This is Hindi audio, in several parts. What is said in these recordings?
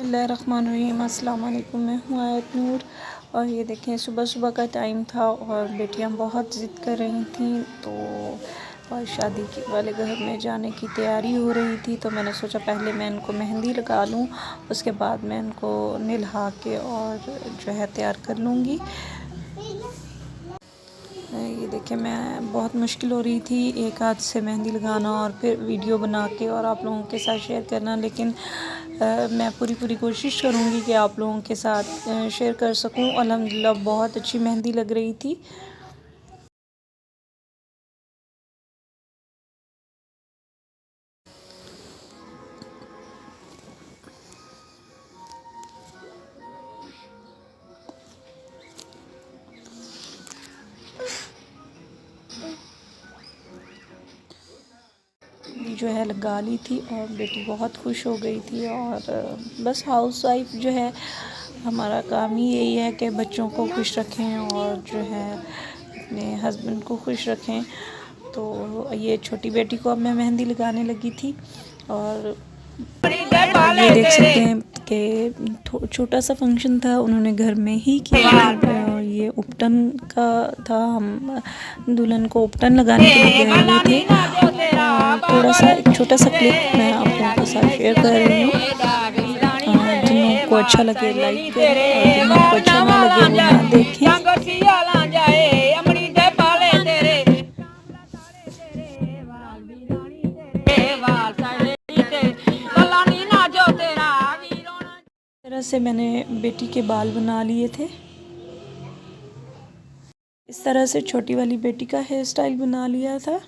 बिस्मिल्लाहिर्रहमानिर्रहीम। अस्सलाम वालेकुम। मैं हूँ आयत नूर और ये देखें सुबह सुबह का टाइम था और बेटियां बहुत ज़िद कर रही थीं तो और शादी वाले घर में जाने की तैयारी हो रही थी तो मैंने सोचा पहले मैं इनको मेहंदी लगा लूँ, उसके बाद मैं इनको नहला के और जो है तैयार कर लूँगी। ये देखिए मैं बहुत मुश्किल हो रही थी एक हाथ से मेहंदी लगाना और फिर वीडियो बना के और आप लोगों के साथ शेयर करना, लेकिन मैं पूरी कोशिश करूँगी कि आप लोगों के साथ शेयर कर सकूँ। अल्हम्दुलिल्लाह बहुत अच्छी मेहंदी लग रही थी। जो है लगा ली थी और बेटी बहुत खुश हो गई थी। और बस हाउस वाइफ जो है हमारा काम ही यही है कि बच्चों को खुश रखें और जो है अपने हस्बैंड को खुश रखें। तो ये छोटी बेटी को अब मैं मेहंदी लगाने लगी थी और ये देख सकते हैं कि छोटा सा फंक्शन था, उन्होंने घर में ही किया। ये उपटन का था, हम दुल्हन को उपटन लगाने के लिए गए हुए थे। थोड़ा सा एक छोटा सा क्लिप मैं आप लोगों के साथ शेयर कर रही हूँ। जिन लोगों को अच्छा लगे लाइक करें और जिन लोगों को अच्छा ना लगे वो ना देखें। इस तरह से मैंने बेटी के बाल बना लिए थे। इस तरह से छोटी वाली बेटी का हेयर स्टाइल बना लिया था।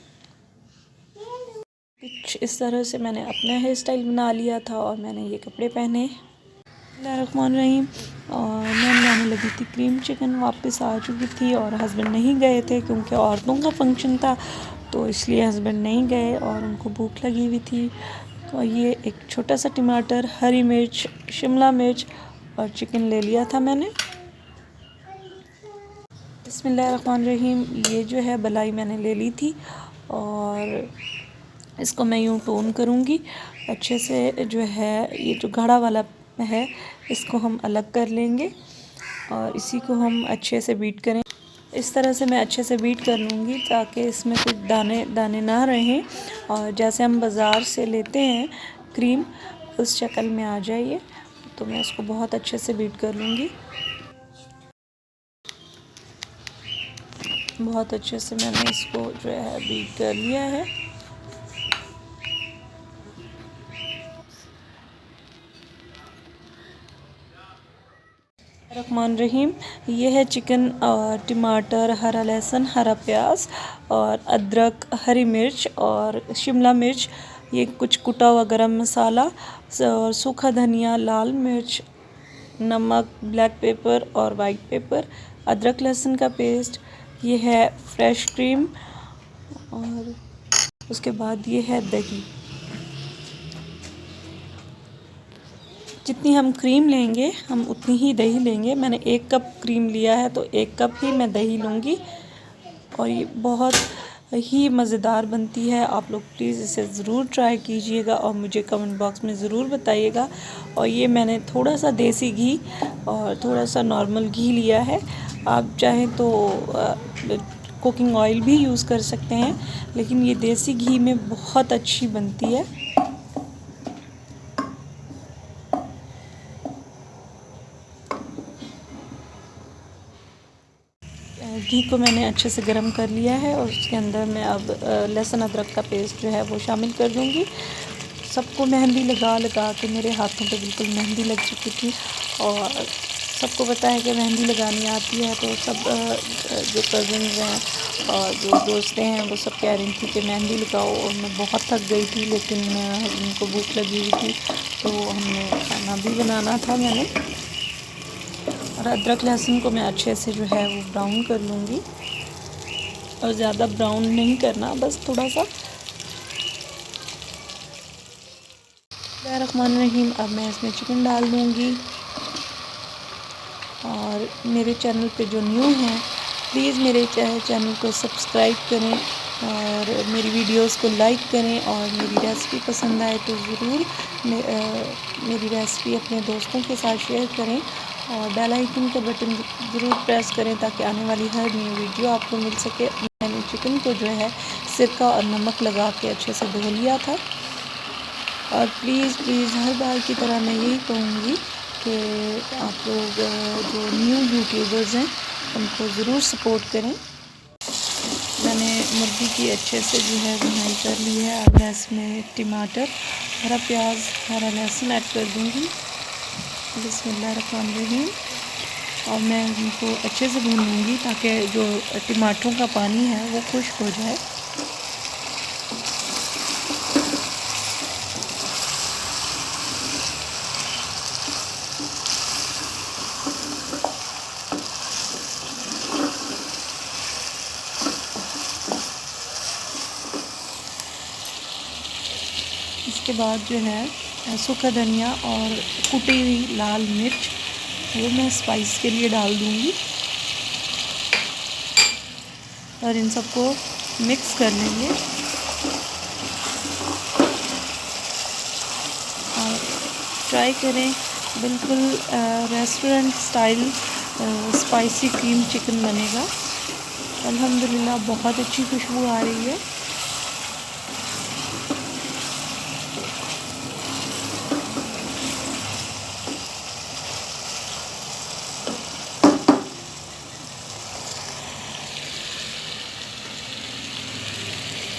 कुछ इस तरह से मैंने अपना हेयर स्टाइल बना लिया था और मैंने ये कपड़े पहने। बिस्मिल्लाहिर्रहमानिर्रहीम। और मैं बनाने लगी थी क्रीम चिकन। वापस आ चुकी थी और हस्बैंड नहीं गए थे क्योंकि औरतों का फंक्शन था, तो इसलिए हस्बैंड नहीं गए और उनको भूख लगी हुई थी। तो ये एक छोटा सा टमाटर, हरी मिर्च, शिमला मिर्च और चिकन ले लिया था मैंने। बिस्मिल्लाहिर्रहमानिर्रहीम। ये जो है बलाई मैंने ले ली थी और इसको मैं यूँ टोन करूँगी अच्छे से। जो है ये जो गाढ़ा वाला है इसको हम अलग कर लेंगे और इसी को हम अच्छे से बीट करें। इस तरह से मैं अच्छे से बीट कर लूँगी ताकि इसमें कुछ दाने दाने ना रहें और जैसे हम बाज़ार से लेते हैं क्रीम उस शक्ल में आ जाए। तो मैं इसको बहुत अच्छे से बीट कर लूँगी। बहुत अच्छे से मैंने इसको जो है बीट कर लिया है। रहमान-रहीम। ये है चिकन और टमाटर, हरा लहसुन, हरा प्याज और अदरक, हरी मिर्च और शिमला मिर्च, ये कुछ कुटा हुआ गरम मसाला और सूखा धनिया, लाल मिर्च, नमक, ब्लैक पेपर और वाइट पेपर, अदरक लहसुन का पेस्ट, ये है फ्रेश क्रीम और उसके बाद ये है दही। जितनी हम क्रीम लेंगे हम उतनी ही दही लेंगे। मैंने 1 कप क्रीम लिया है तो 1 कप ही मैं दही लूँगी और ये बहुत ही मज़ेदार बनती है। आप लोग प्लीज़ इसे ज़रूर ट्राई कीजिएगा और मुझे कमेंट बॉक्स में ज़रूर बताइएगा। और ये मैंने थोड़ा सा देसी घी और थोड़ा सा नॉर्मल घी लिया है। आप चाहें तो कुकिंग ऑयल भी यूज़ कर सकते हैं, लेकिन ये देसी घी में बहुत अच्छी बनती है। घी को मैंने अच्छे से गर्म कर लिया है और उसके अंदर मैं अब लहसुन अदरक का पेस्ट जो है वो शामिल कर दूँगी। सबको मेहंदी लगा लगा के मेरे हाथों पे बिल्कुल मेहंदी लग चुकी थी और सबको पता है कि मेहंदी लगानी आती है। तो सब जो कज़न्स हैं और जो दोस्तें हैं वो सब कह रही थी कि मेहंदी लगाओ और मैं बहुत थक गई थी, लेकिन हस्बैंड को भूख लगी हुई थी तो हमने खाना भी बनाना था मैंने। और अदरक लहसुन को मैं अच्छे से जो है वो ब्राउन कर लूँगी और ज़्यादा ब्राउन नहीं करना, बस थोड़ा सा। बिस्मिल्लाहिर्रहमानिर्रहीम। अब मैं इसमें चिकन डाल दूँगी। और मेरे चैनल पे जो न्यू हैं प्लीज़ मेरे चैनल को सब्सक्राइब करें और मेरी वीडियोस को लाइक करें और मेरी रेसिपी पसंद आए तो ज़रूर मेरी रेसिपी अपने दोस्तों के साथ शेयर करें और बेल आइकन का बटन ज़रूर प्रेस करें ताकि आने वाली हर न्यू वीडियो आपको मिल सके। मैंने चिकन को जो है सिरका और नमक लगा के अच्छे से धो लिया था। और प्लीज़ हर बार की तरह मैं यही कहूँगी कि आप लोग जो न्यू यूट्यूबर्स हैं उनको ज़रूर सपोर्ट करें। मैंने मुर्गी की अच्छे से जो है भुनाई कर ली है। अब मैं इसमें टमाटर, हरा प्याज, हरा लहसुन ऐड कर दूँगी। बिस्मिल्लाहिर्रहमानिर्रहीम। और मैं इनको अच्छे से भून लूँगी ताकि जो टमाटरों का पानी है वो खुश्क हो जाए। इसके बाद जो है सूखा धनिया और कुटी हुई लाल मिर्च वो मैं स्पाइस के लिए डाल दूँगी और इन सबको मिक्स कर लेंगे। और ट्राई करें, बिल्कुल restaurant style spicy cream chicken बनेगा। अल्हम्दुलिल्लाह बहुत अच्छी खुशबू आ रही है।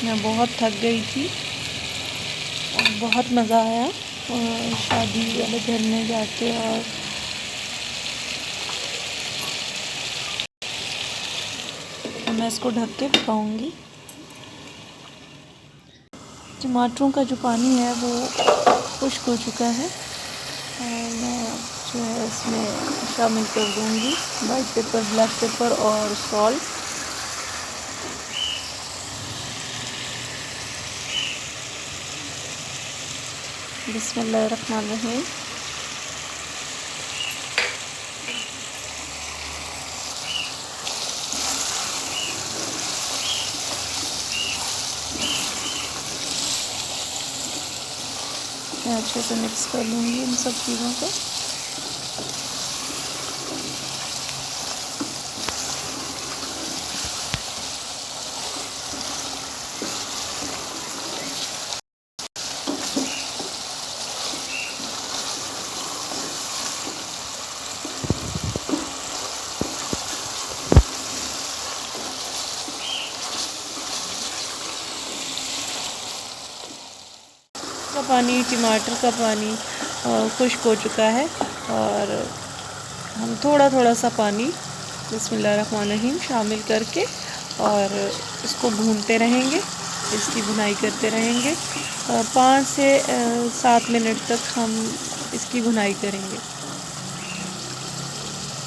मैं बहुत थक गई थी और बहुत मज़ा आया और शादी वाले घर में जाके। और मैं इसको ढक के पकाऊंगी। टमाटरों का जो पानी है वो खुश्क हो चुका है और मैं जो है इसमें शामिल कर दूंगी वाइट पेपर, ब्लैक पेपर और सॉल्ट। बिस्मिल्लाहिर्रहमानिर्रहीम। मैं अच्छे से मिक्स कर लूँगी इन सब चीज़ों को। का पानी, टमाटर का पानी खुश्क हो चुका है और हम थोड़ा सा पानी बिस्मिल्लाहिर्रहमानिर्रहीम शामिल करके और इसको भूनते रहेंगे, इसकी भुनाई करते रहेंगे। 5 से 7 मिनट तक हम इसकी भुनाई करेंगे।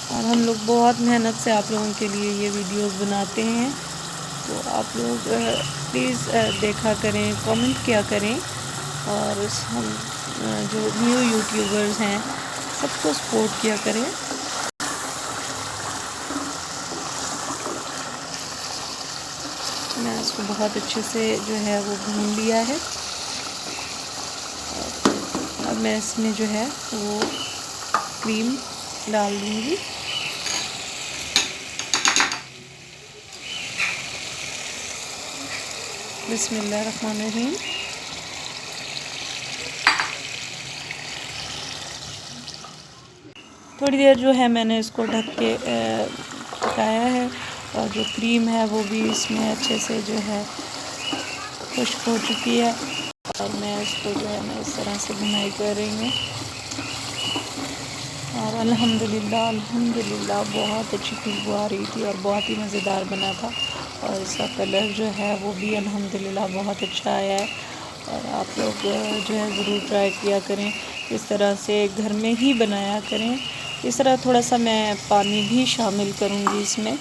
और हम लोग बहुत मेहनत से आप लोगों के लिए ये वीडियोस बनाते हैं, तो आप लोग प्लीज़ देखा करें, कमेंट किया करें और हम जो न्यू यूट्यूबर्स हैं सबको सपोर्ट किया करें। मैं इसको बहुत अच्छे से जो है वो भून लिया है। अब मैं इसमें जो है वो क्रीम डाल दूँगी। बिस्मिल्लाहिर्रहमानिर्रहीम। थोड़ी देर जो है मैंने इसको ढक के पकाया है और जो क्रीम है वो भी इसमें अच्छे से जो है खुश्क हो चुकी है। और मैं इसको जो है मैं इस तरह से भुनाई कर रही हूँ और अल्हम्दुलिल्लाह बहुत अच्छी खुशबू आ रही थी और बहुत ही मज़ेदार बना था। और इसका कलर जो है वो भी अल्हम्दुलिल्लाह बहुत अच्छा आया है। और आप लोग जो है ज़रूर ट्राई किया करें, इस तरह से घर में ही बनाया करें। इस तरह थोड़ा सा मैं पानी भी शामिल करूँगी इसमें।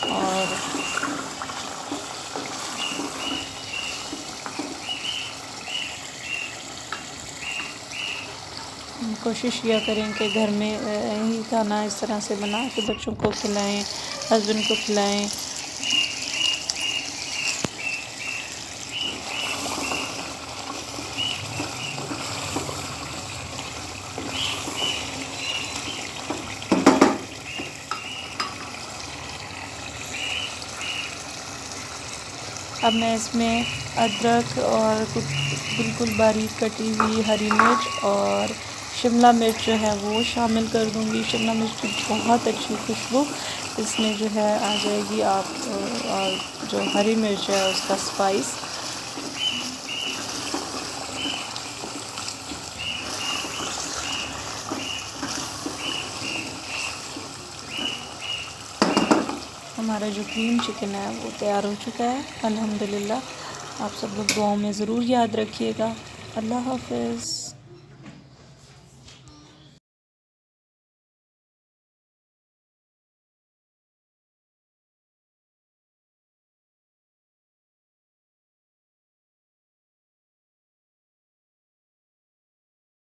और कोशिश किया करें कि घर में ही खाना इस तरह से बना के बच्चों को खिलाएं, हस्बैंड को खिलाएं। अब मैं इसमें अदरक और कुछ बिल्कुल बारीक कटी हुई हरी मिर्च और शिमला मिर्च जो है वो शामिल कर दूंगी। शिमला मिर्च की बहुत अच्छी खुशबू इसमें जो है आ जाएगी। आप और जो हरी मिर्च है उसका स्पाइस। हमारा जो क्रीम चिकन है वो तैयार हो चुका है अल्हम्दुलिल्लाह। आप सब लोग दुआओं में ज़रूर याद रखिएगा। अल्लाह हाफ़िज़।